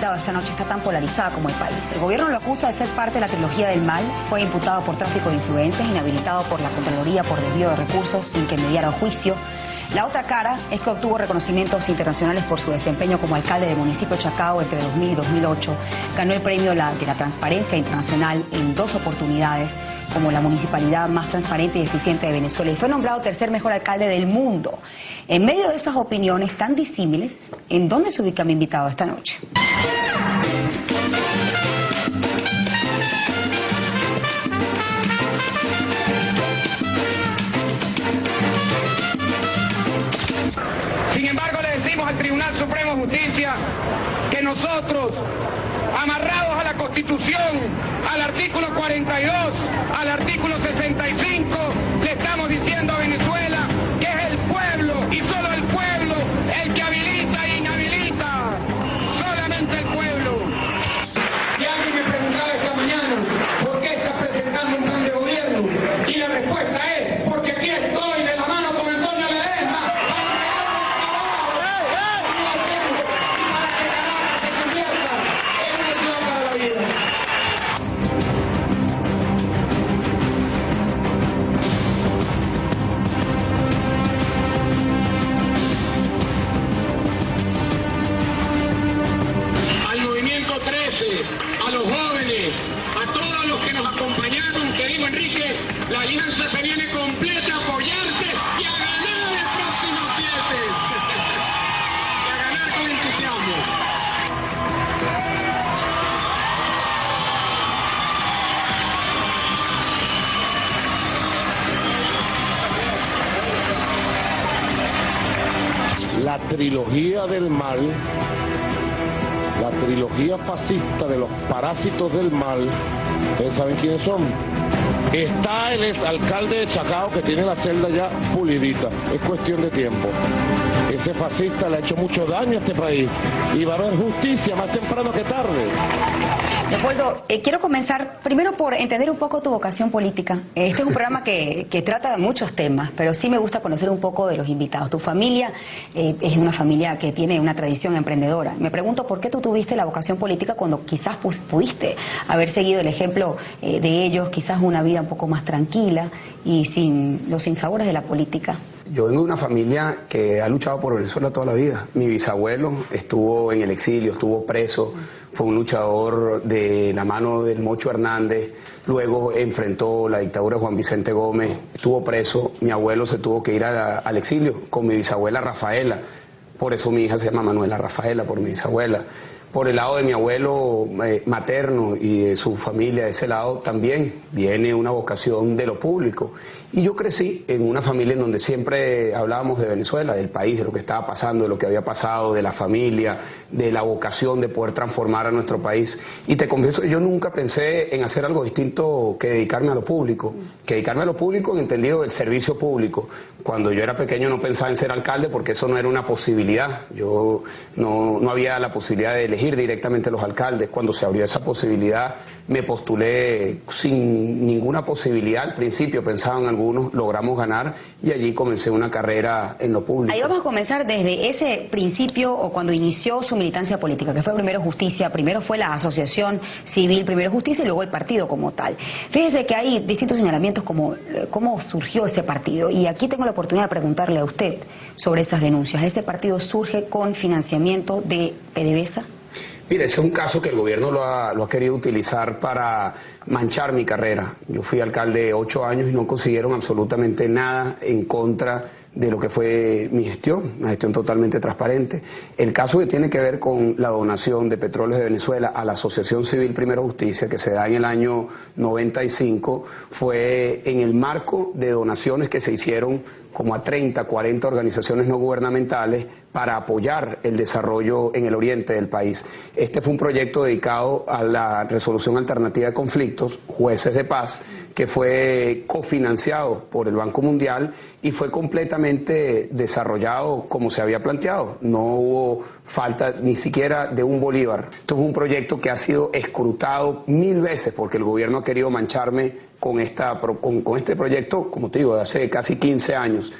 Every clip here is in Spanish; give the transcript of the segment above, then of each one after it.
invitado esta noche está tan polarizada como el país. El gobierno lo acusa de ser parte de la trilogía del mal, fue imputado por tráfico de influencias, inhabilitado por la Contraloría por desvío de recursos sin que mediara juicio. La otra cara es que obtuvo reconocimientos internacionales por su desempeño como alcalde del municipio de Chacao entre 2000 y 2008. Ganó el premio de la Transparencia Internacional en 2 oportunidades como la municipalidad más transparente y eficiente de Venezuela y fue nombrado tercer mejor alcalde del mundo. En medio de estas opiniones tan disímiles, ¿en dónde se ubica mi invitado esta noche? Sin embargo, le decimos al Tribunal Supremo de Justicia que nosotros, amarrados a la Constitución, al artículo 42, al artículo 65, le estamos diciendo a Venezuela que es el pueblo y solo el pueblo el que habilita e inhabilita, solamente el pueblo. Y alguien me preguntaba esta mañana, ¿por qué estás presentando un plan de gobierno? Y la respuesta es, porque aquí estoy de la mano con Antonio Ledesma. A los jóvenes, a todos los que nos acompañaron, querido Enrique, la alianza se viene completa a apoyarte y a ganar el próximo 7. Y a ganar con entusiasmo. La trilogía del mal, la trilogía fascista de los parásitos del mal, ¿ustedes saben quiénes son? Está el exalcalde de Chacao que tiene la celda ya pulidita, es cuestión de tiempo. Ese fascista le ha hecho mucho daño a este país y va a haber justicia más temprano que tarde. Leopoldo, quiero comenzar primero por entender un poco tu vocación política. Este es un programa que trata de muchos temas, pero sí me gusta conocer un poco de los invitados. Tu familia es una familia que tiene una tradición emprendedora. Me pregunto por qué tú tuviste la vocación política cuando quizás pudiste haber seguido el ejemplo de ellos, quizás una vida un poco más tranquila y sin los sinsabores de la política. Yo vengo de una familia que ha luchado por Venezuela toda la vida. Mi bisabuelo estuvo en el exilio, estuvo preso, fue un luchador de la mano del Mocho Hernández, luego enfrentó la dictadura de Juan Vicente Gómez, estuvo preso, mi abuelo se tuvo que ir al exilio con mi bisabuela Rafaela, por eso mi hija se llama Manuela Rafaela, por mi bisabuela. Por el lado de mi abuelo materno y de su familia, de ese lado también viene una vocación de lo público. Y yo crecí en una familia en donde siempre hablábamos de Venezuela, del país, de lo que estaba pasando, de lo que había pasado, de la familia, de la vocación de poder transformar a nuestro país. Y te confieso que yo nunca pensé en hacer algo distinto que dedicarme a lo público. Que dedicarme a lo público en entendido del servicio público. Cuando yo era pequeño no pensaba en ser alcalde porque eso no era una posibilidad. Yo no había la posibilidad de elegir directamente los alcaldes. Cuando se abrió esa posibilidad me postulé sin ninguna posibilidad. Al principio pensaban algunos, logramos ganar y allí comencé una carrera en lo público. Ahí vamos a comenzar desde ese principio o cuando inició su militancia política, que fue primero Justicia, primero fue la asociación civil, primero Justicia y luego el partido como tal. Fíjese que hay distintos señalamientos como cómo surgió ese partido y aquí tengo la oportunidad de preguntarle a usted sobre esas denuncias. ¿Ese partido surge con financiamiento de PDVSA? Mire, ese es un caso que el gobierno lo ha querido utilizar para manchar mi carrera. Yo fui alcalde 8 años y no consiguieron absolutamente nada en contra de lo que fue mi gestión, una gestión totalmente transparente. El caso que tiene que ver con la donación de Petróleos de Venezuela a la Asociación Civil Primero Justicia, que se da en el año 95, fue en el marco de donaciones que se hicieron como a 30, 40 organizaciones no gubernamentales para apoyar el desarrollo en el oriente del país. Este fue un proyecto dedicado a la resolución alternativa de conflictos, jueces de paz, que fue cofinanciado por el Banco Mundial y fue completamente desarrollado como se había planteado. No hubo falta ni siquiera de un bolívar. Esto es un proyecto que ha sido escrutado 1000 veces porque el gobierno ha querido mancharme con este proyecto, como te digo, de hace casi 15 años.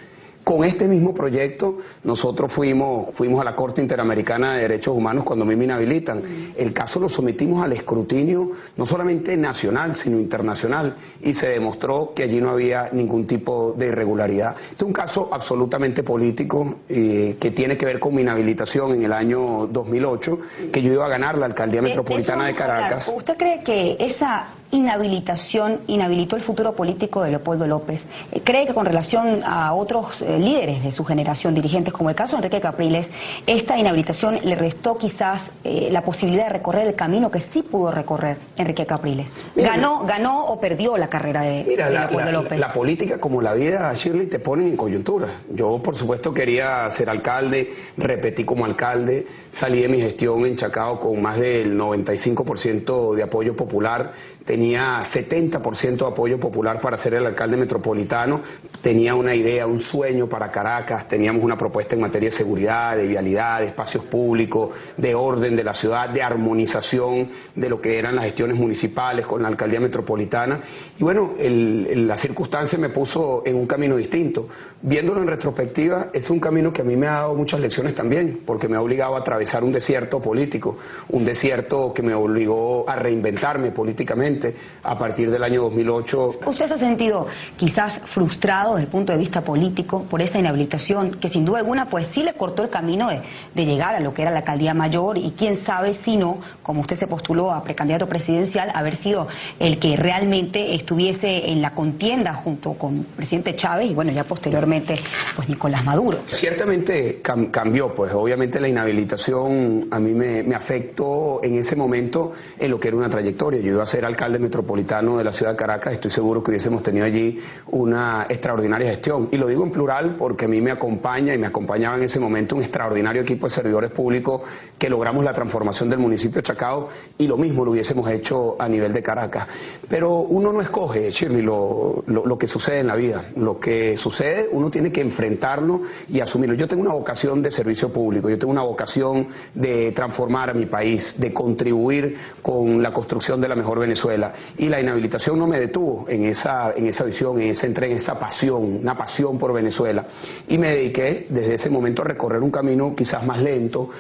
Con este mismo proyecto nosotros fuimos a la Corte Interamericana de Derechos Humanos cuando a mí me inhabilitan. El caso lo sometimos al escrutinio no solamente nacional, sino internacional, y se demostró que allí no había ningún tipo de irregularidad. Este es un caso absolutamente político que tiene que ver con mi inhabilitación en el año 2008, que yo iba a ganar la alcaldía metropolitana de Caracas. ¿Usted cree que esa inhabilitación inhabilitó el futuro político de Leopoldo López? ¿Cree que con relación a otros líderes de su generación, dirigentes como el caso de Enrique Capriles, esta inhabilitación le restó quizás la posibilidad de recorrer el camino que sí pudo recorrer Enrique Capriles? ¿Ganó o perdió la carrera de Leopoldo López? La política, como la vida, Shirley, te ponen en coyuntura. Yo, por supuesto, quería ser alcalde, repetí como alcalde, salí de mi gestión en Chacao con más del 95% de apoyo popular, tenía 70% de apoyo popular para ser el alcalde metropolitano, tenía una idea, un sueño para Caracas, teníamos una propuesta en materia de seguridad, de vialidad, de espacios públicos, de orden de la ciudad, de armonización de lo que eran las gestiones municipales con la alcaldía metropolitana. Y bueno, la circunstancia me puso en un camino distinto. Viéndolo en retrospectiva, es un camino que a mí me ha dado muchas lecciones también, porque me ha obligado a atravesar un desierto político, un desierto que me obligó a reinventarme políticamente a partir del año 2008. ¿Usted se ha sentido quizás frustrado desde el punto de vista político por esa inhabilitación que sin duda alguna pues sí le cortó el camino de llegar a lo que era la alcaldía mayor, y quién sabe si no, como usted se postuló a precandidato presidencial, haber sido el que realmente estuviese en la contienda junto con el presidente Chávez y bueno, ya posteriormente pues Nicolás Maduro? Ciertamente cambió, pues obviamente la inhabilitación a mí me afectó en ese momento en lo que era una trayectoria. Yo iba a ser alcalde metropolitano de la ciudad de Caracas, estoy seguro que hubiésemos tenido allí una extraordinaria gestión, y lo digo en plural porque a mí me acompaña y me acompañaba en ese momento un extraordinario equipo de servidores públicos que logramos la transformación del municipio de Chacao, y lo mismo lo hubiésemos hecho a nivel de Caracas. Pero uno no escoge, Shirley, lo que sucede en la vida. Lo que sucede uno tiene que enfrentarlo y asumirlo. Yo tengo una vocación de servicio público, yo tengo una vocación de transformar a mi país, de contribuir con la construcción de la mejor Venezuela, y la inhabilitación no me detuvo en esa visión, en esa entrega, en esa pasión, una pasión por Venezuela, y me dediqué desde ese momento a recorrer un camino quizás más lento,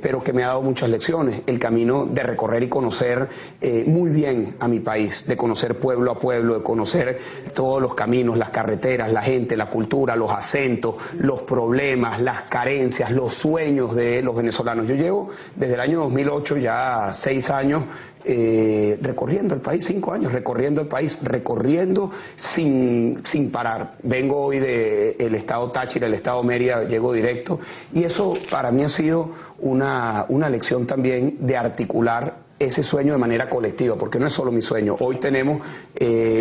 pero que me ha dado muchas lecciones, el camino de recorrer y conocer muy bien a mi país, de conocer pueblo a pueblo, de conocer todos los caminos, las carreteras, la gente, la cultura, los acentos, los problemas, las carencias, los sueños de los venezolanos. Yo llevo desde el año 2008 ya 6 años recorriendo el país, 5 años recorriendo el país, recorriendo sin parar. Vengo hoy del estado Táchira, el estado Mérida, llego directo, y eso para mí ha sido una lección también de articular ese sueño de manera colectiva, porque no es solo mi sueño. Hoy tenemos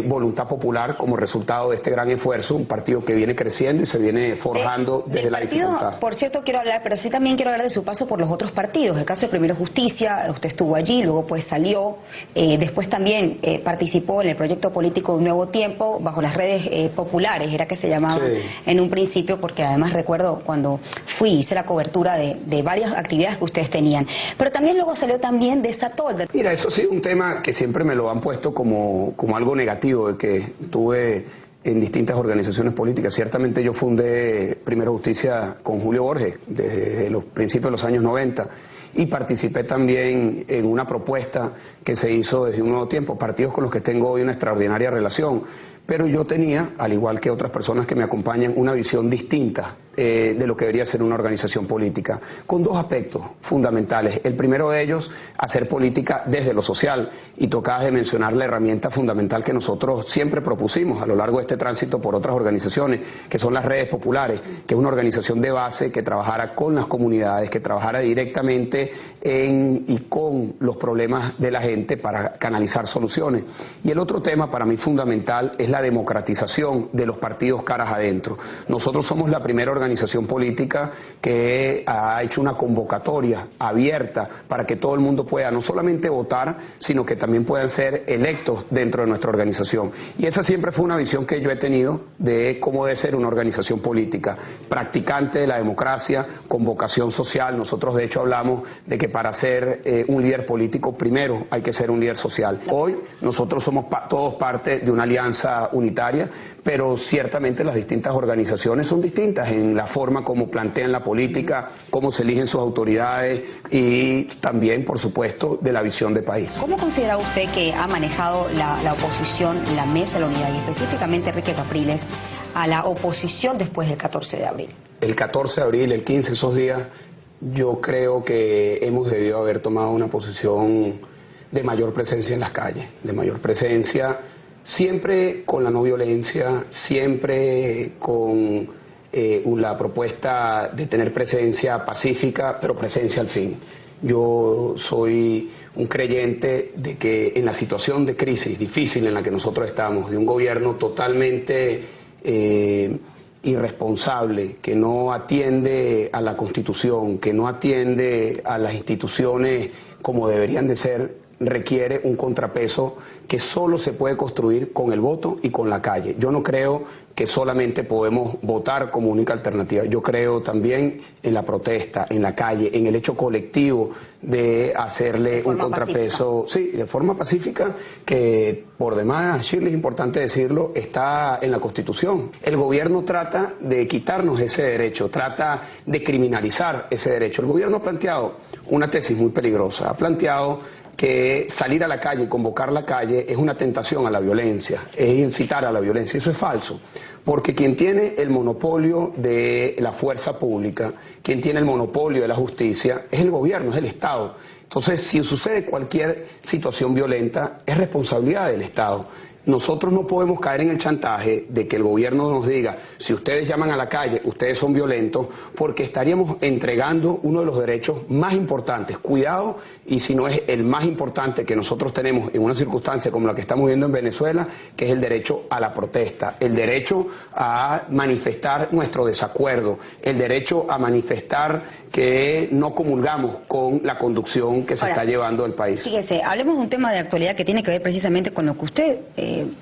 voluntad popular como resultado de este gran esfuerzo, un partido que viene creciendo y se viene forjando desde la dificultad. Por cierto, quiero hablar, pero sí también quiero hablar de su paso por los otros partidos. El caso de Primero Justicia, usted estuvo allí, luego pues salió, después también participó en el proyecto político Un Nuevo Tiempo, bajo las redes populares, era que se llamaba en un principio, porque además recuerdo cuando hice la cobertura de varias actividades que ustedes tenían. Pero también luego salió también de esta Mira, eso ha sido un tema que siempre me lo han puesto como algo negativo, de que tuve en distintas organizaciones políticas. Ciertamente yo fundé Primero Justicia con Julio Borges desde los principios de los años 90, y participé también en una propuesta que se hizo desde Un Nuevo Tiempo, partidos con los que tengo hoy una extraordinaria relación. Pero yo tenía, al igual que otras personas que me acompañan, una visión distinta de lo que debería ser una organización política, con 2 aspectos fundamentales. El primero de ellos, hacer política desde lo social, y tocabas de mencionar la herramienta fundamental que nosotros siempre propusimos a lo largo de este tránsito por otras organizaciones, que son las redes populares, que es una organización de base que trabajara con las comunidades, que trabajara directamente y con los problemas de la gente para canalizar soluciones. Y el otro tema para mí fundamental es la democratización de los partidos caras adentro. Nosotros somos la primera organización organización política que ha hecho una convocatoria abierta para que todo el mundo pueda no solamente votar, sino que también puedan ser electos dentro de nuestra organización. Y esa siempre fue una visión que yo he tenido de cómo debe ser una organización política, practicante de la democracia, con vocación social. Nosotros de hecho hablamos de que para ser un líder político primero hay que ser un líder social. Hoy nosotros somos todos parte de una alianza unitaria, pero ciertamente las distintas organizaciones son distintas en la forma como plantean la política, cómo se eligen sus autoridades y también, por supuesto, de la visión de país. ¿Cómo considera usted que ha manejado la oposición, la Mesa de la Unidad y específicamente Enrique Capriles a la oposición después del 14 de abril? El 14 de abril, el 15, esos días, yo creo que hemos debido haber tomado una posición de mayor presencia en las calles, de mayor presencia, siempre con la no violencia, siempre con la propuesta de tener presencia pacífica, pero presencia al fin. Yo soy un creyente de que en la situación de crisis difícil en la que nosotros estamos, de un gobierno totalmente irresponsable, que no atiende a la Constitución, que no atiende a las instituciones como deberían de ser, requiere un contrapeso que solo se puede construir con el voto y con la calle. Yo no creo que solamente podemos votar como única alternativa. Yo creo también en la protesta, en la calle, en el hecho colectivo de hacerle un contrapeso, sí, de forma pacífica, que por demás, Shirley, es importante decirlo, está en la Constitución. El gobierno trata de quitarnos ese derecho, trata de criminalizar ese derecho. El gobierno ha planteado una tesis muy peligrosa, ha planteado que salir a la calle y convocar la calle es una tentación a la violencia, es incitar a la violencia. Eso es falso, porque quien tiene el monopolio de la fuerza pública, quien tiene el monopolio de la justicia, es el gobierno, es el Estado. Entonces, si sucede cualquier situación violenta, es responsabilidad del Estado. Nosotros no podemos caer en el chantaje de que el gobierno nos diga, si ustedes llaman a la calle, ustedes son violentos, porque estaríamos entregando uno de los derechos más importantes. Cuidado, y si no es el más importante que nosotros tenemos en una circunstancia como la que estamos viendo en Venezuela, que es el derecho a la protesta, el derecho a manifestar nuestro desacuerdo, el derecho a manifestar que no comulgamos con la conducción que se está llevando el país. Fíjese, hablemos de un tema de actualidad que tiene que ver precisamente con lo que usted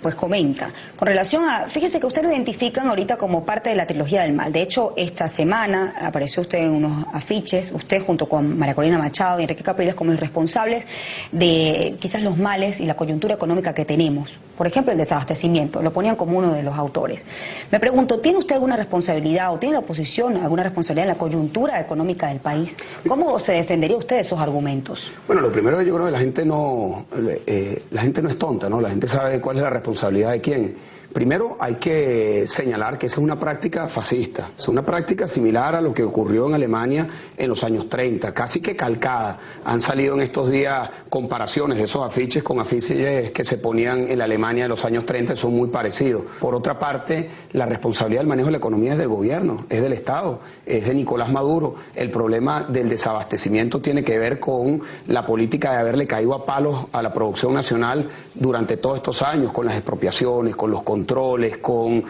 pues comenta. Con relación a, fíjese que usted lo identifican ahorita como parte de la trilogía del mal. De hecho, esta semana apareció usted en unos afiches, usted junto con María Corina Machado y Enrique Capriles como los responsables de quizás los males y la coyuntura económica que tenemos. Por ejemplo, el desabastecimiento, lo ponían como uno de los autores. Me pregunto, ¿tiene usted alguna responsabilidad o tiene la oposición alguna responsabilidad en la coyuntura económica del país? ¿Cómo se defendería usted de esos argumentos? Bueno, lo primero que yo creo que la gente no es tonta, ¿no? La gente sabe cuál es la responsabilidad de quién. Primero hay que señalar que esa es una práctica fascista, es una práctica similar a lo que ocurrió en Alemania en los años 30, casi que calcada. Han salido en estos días comparaciones de esos afiches con afiches que se ponían en la Alemania de los años 30, son muy parecidos. Por otra parte, la responsabilidad del manejo de la economía es del gobierno, es del Estado, es de Nicolás Maduro. El problema del desabastecimiento tiene que ver con la política de haberle caído a palos a la producción nacional durante todos estos años, con las expropiaciones, con los controles, con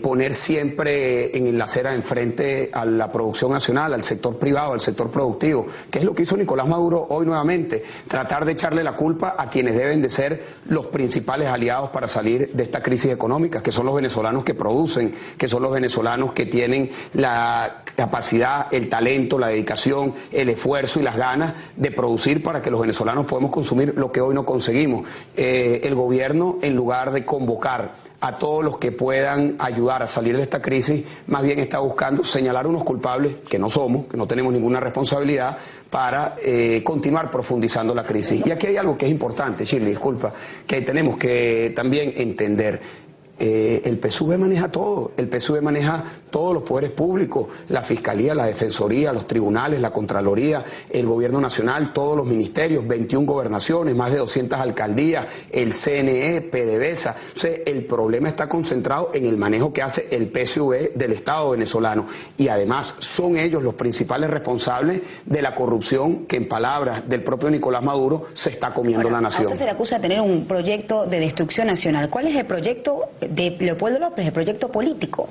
poner siempre en la acera enfrente a la producción nacional, al sector privado, al sector productivo, que es lo que hizo Nicolás Maduro hoy nuevamente, tratar de echarle la culpa a quienes deben de ser los principales aliados para salir de esta crisis económica, que son los venezolanos que producen, que son los venezolanos que tienen la capacidad, el talento, la dedicación, el esfuerzo y las ganas de producir para que los venezolanos podamos consumir lo que hoy no conseguimos. El gobierno, en lugar de convocar a todos los que puedan ayudar a salir de esta crisis, más bien está buscando señalar unos culpables, que no somos, que no tenemos ninguna responsabilidad, para continuar profundizando la crisis. Y aquí hay algo que es importante, Shirley, disculpa, que tenemos que también entender. El PSUV maneja todo, el PSUV maneja todos los poderes públicos, la Fiscalía, la Defensoría, los tribunales, la Contraloría, el Gobierno Nacional, todos los ministerios, 21 gobernaciones, más de 200 alcaldías, el CNE, PDVSA. O sea, el problema está concentrado en el manejo que hace el PSUV del Estado venezolano y además son ellos los principales responsables de la corrupción que, en palabras del propio Nicolás Maduro, se está comiendo la nación. A usted se le acusa de tener un proyecto de destrucción nacional. ¿Cuál es el proyecto de Leopoldo López, el proyecto político?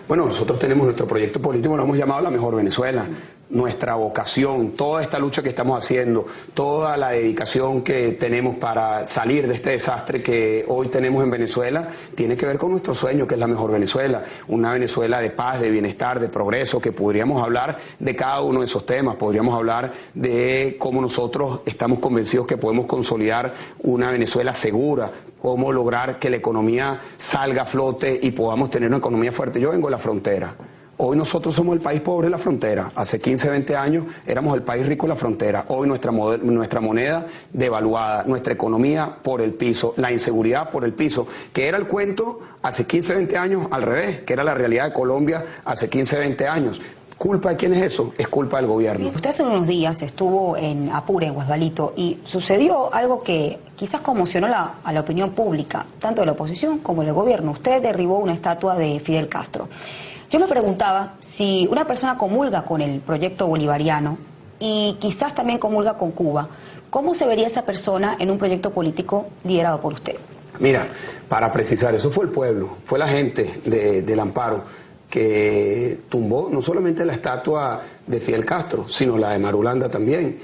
Bueno, nosotros tenemos nuestro proyecto político, lo hemos llamado La Mejor Venezuela. Nuestra vocación, toda esta lucha que estamos haciendo, toda la dedicación que tenemos para salir de este desastre que hoy tenemos en Venezuela, tiene que ver con nuestro sueño, que es la mejor Venezuela, una Venezuela de paz, de bienestar, de progreso, que podríamos hablar de cada uno de esos temas, podríamos hablar de cómo nosotros estamos convencidos que podemos consolidar una Venezuela segura, cómo lograr que la economía salga a flote y podamos tener una economía fuerte. Yo vengo de la frontera. Hoy nosotros somos el país pobre de la frontera. Hace 15, 20 años éramos el país rico de la frontera. Hoy nuestra moneda devaluada, nuestra economía por el piso, la inseguridad por el piso, que era el cuento hace 15, 20 años al revés, que era la realidad de Colombia hace 15, 20 años. ¿Culpa de quién es eso? Es culpa del gobierno. Usted hace unos días estuvo en Apure, en Guasbalito, y sucedió algo que quizás conmocionó a la opinión pública, tanto de la oposición como del gobierno. Usted derribó una estatua de Fidel Castro. Yo me preguntaba si una persona comulga con el proyecto bolivariano y quizás también comulga con Cuba, ¿cómo se vería esa persona en un proyecto político liderado por usted? Mira, para precisar, eso fue el pueblo, fue la gente del Amparo que tumbó no solamente la estatua de Fidel Castro, sino la de Marulanda también,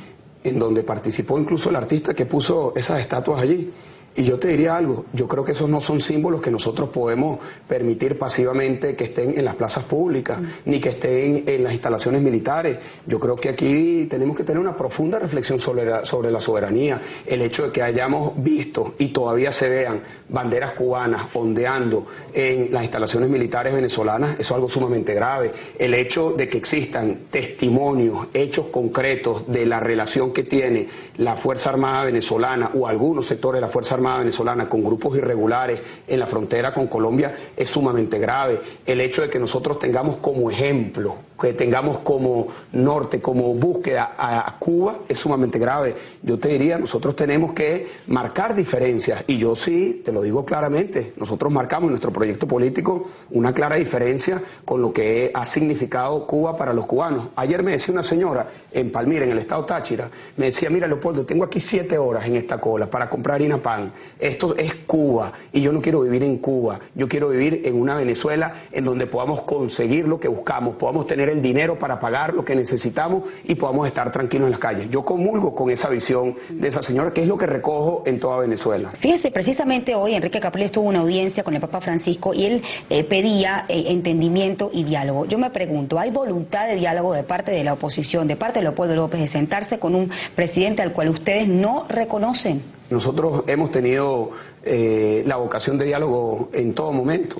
en donde participó incluso el artista que puso esas estatuas allí. Y yo te diría algo, yo creo que esos no son símbolos que nosotros podemos permitir pasivamente que estén en las plazas públicas, ni que estén en las instalaciones militares. Yo creo que aquí tenemos que tener una profunda reflexión sobre la soberanía. El hecho de que hayamos visto y todavía se vean banderas cubanas ondeando en las instalaciones militares venezolanas, eso es algo sumamente grave. El hecho de que existan testimonios, hechos concretos de la relación que tiene la Fuerza Armada venezolana o algunos sectores de la Fuerza Armada venezolana con grupos irregulares en la frontera con Colombia es sumamente grave. El hecho de que nosotros tengamos como ejemplo, que tengamos como norte, como búsqueda a Cuba es sumamente grave. Yo te diría, nosotros tenemos que marcar diferencias, y yo sí, te lo digo claramente, nosotros marcamos en nuestro proyecto político una clara diferencia con lo que ha significado Cuba para los cubanos. Ayer me decía una señora en Palmira, en el estado Táchira, me decía, mira Leopoldo, tengo aquí 7 horas en esta cola para comprar harina pan. Esto es Cuba y yo no quiero vivir en Cuba, yo quiero vivir en una Venezuela en donde podamos conseguir lo que buscamos, podamos tener el dinero para pagar lo que necesitamos y podamos estar tranquilos en las calles. Yo comulgo con esa visión de esa señora, que es lo que recojo en toda Venezuela. Fíjese, precisamente hoy Enrique Capriles tuvo una audiencia con el Papa Francisco y él pedía entendimiento y diálogo. Yo me pregunto, ¿hay voluntad de diálogo de parte de la oposición, de parte de Leopoldo López, de sentarse con un presidente al cual ustedes no reconocen? Nosotros hemos tenido la vocación de diálogo en todo momento.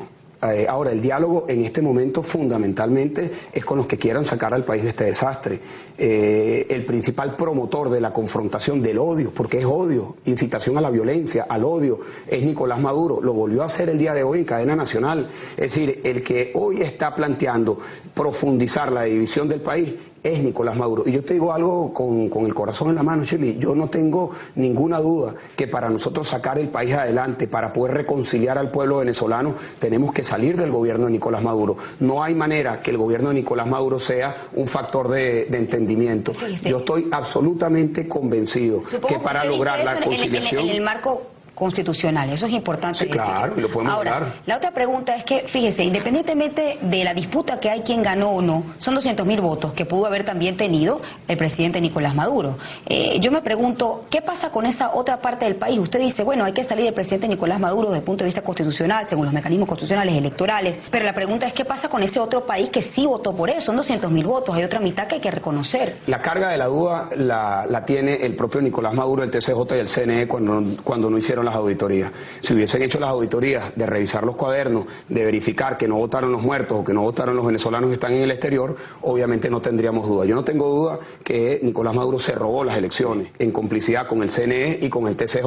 Ahora, el diálogo en este momento fundamentalmente es con los que quieran sacar al país de este desastre. El principal promotor de la confrontación del odio, porque es odio, incitación a la violencia, al odio, es Nicolás Maduro. Lo volvió a hacer el día de hoy en cadena nacional. Es decir, el que hoy está planteando profundizar la división del país es Nicolás Maduro. Y yo te digo algo con el corazón en la mano, Shirley, yo no tengo ninguna duda que para nosotros sacar el país adelante, para poder reconciliar al pueblo venezolano, tenemos que salir del gobierno de Nicolás Maduro. No hay manera que el gobierno de Nicolás Maduro sea un factor de entendimiento. Yo estoy absolutamente convencido que para lograr la conciliación... En el marco constitucional, eso es importante sí, decir. Claro, lo podemos Ahora, la otra pregunta es que, fíjese, independientemente de la disputa que hay quién ganó o no, son 200.000 votos que pudo haber también tenido el presidente Nicolás Maduro. Yo me pregunto, ¿qué pasa con esa otra parte del país? Usted dice, bueno, hay que salir del presidente Nicolás Maduro desde el punto de vista constitucional, según los mecanismos constitucionales electorales, pero la pregunta es, ¿qué pasa con ese otro país que sí votó por eso? Son 200.000 votos, hay otra mitad que hay que reconocer. La carga de la duda la tiene el propio Nicolás Maduro, el TCJ y el CNE cuando no hicieron las auditorías. Si hubiesen hecho las auditorías de revisar los cuadernos, de verificar que no votaron los muertos o que no votaron los venezolanos que están en el exterior, obviamente no tendríamos duda. Yo no tengo duda que Nicolás Maduro se robó las elecciones en complicidad con el CNE y con el TCJ.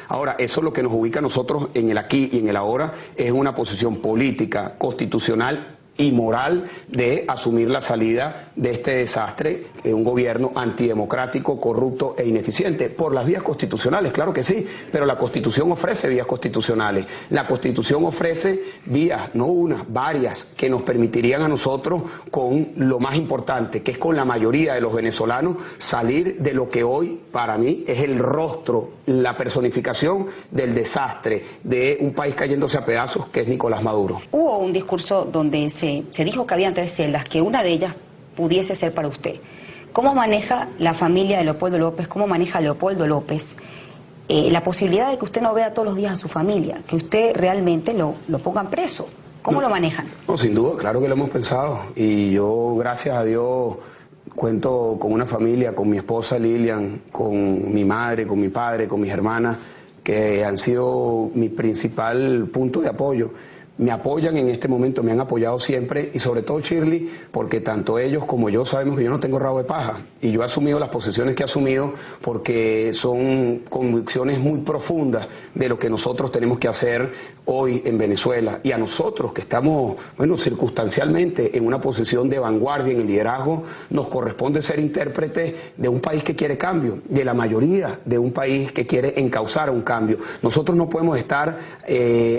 Ahora, eso es lo que nos ubica a nosotros en el aquí y en el ahora, es una posición política, constitucional y moral de asumir la salida de este desastre, un gobierno antidemocrático, corrupto e ineficiente, por las vías constitucionales, claro que sí, pero la Constitución ofrece vías constitucionales, la Constitución ofrece vías, no una, varias, que nos permitirían a nosotros, con lo más importante, que es con la mayoría de los venezolanos, salir de lo que hoy, para mí, es el rostro la personificación del desastre, de un país cayéndose a pedazos, que es Nicolás Maduro. Hubo un discurso donde se dijo que habían 3 celdas, que una de ellas pudiese ser para usted. ¿Cómo maneja la familia de Leopoldo López, cómo maneja Leopoldo López la posibilidad de que usted no vea todos los días a su familia, que usted realmente lo pongan preso? ¿Cómo lo manejan? No, sin duda, claro que lo hemos pensado. Y yo, gracias a Dios, cuento con una familia, con mi esposa Lilian, con mi madre, con mi padre, con mis hermanas, que han sido mi principal punto de apoyo. Me apoyan en este momento, me han apoyado siempre, y sobre todo, Shirley, porque tanto ellos como yo sabemos que yo no tengo rabo de paja, y yo he asumido las posiciones que he asumido porque son convicciones muy profundas de lo que nosotros tenemos que hacer hoy en Venezuela, y a nosotros que estamos, bueno, circunstancialmente en una posición de vanguardia en el liderazgo, nos corresponde ser intérpretes de un país que quiere cambio, de la mayoría de un país que quiere encauzar un cambio. Nosotros no podemos estar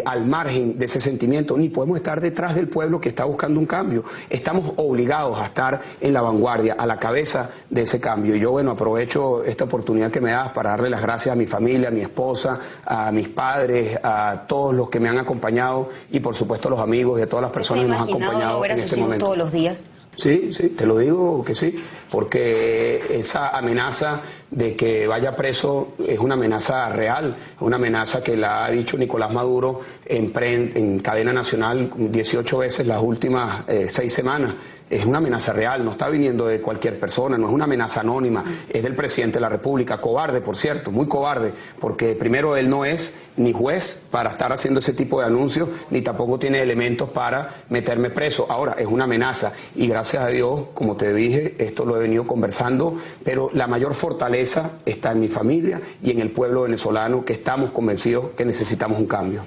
al margen de ese sentimiento, ni podemos estar detrás del pueblo que está buscando un cambio. Estamos obligados a estar en la vanguardia, a la cabeza de ese cambio. Y yo, bueno, aprovecho esta oportunidad que me das para darle las gracias a mi familia, a mi esposa, a mis padres, a todos los que me han acompañado, y por supuesto a los amigos y a todas las personas que nos han acompañado en este momento. ¿Todos los días? Sí, te lo digo que sí, porque esa amenaza de que vaya preso es una amenaza real, una amenaza que la ha dicho Nicolás Maduro en cadena nacional 18 veces las últimas 6 semanas. Es una amenaza real, no está viniendo de cualquier persona, no es una amenaza anónima, es del presidente de la República, cobarde, por cierto, muy cobarde, porque primero él no es ni juez para estar haciendo ese tipo de anuncios, ni tampoco tiene elementos para meterme preso. Ahora, es una amenaza, y gracias a Dios, como te dije, esto lo he venido conversando, pero la mayor fortaleza está en mi familia y en el pueblo venezolano, que estamos convencidos que necesitamos un cambio.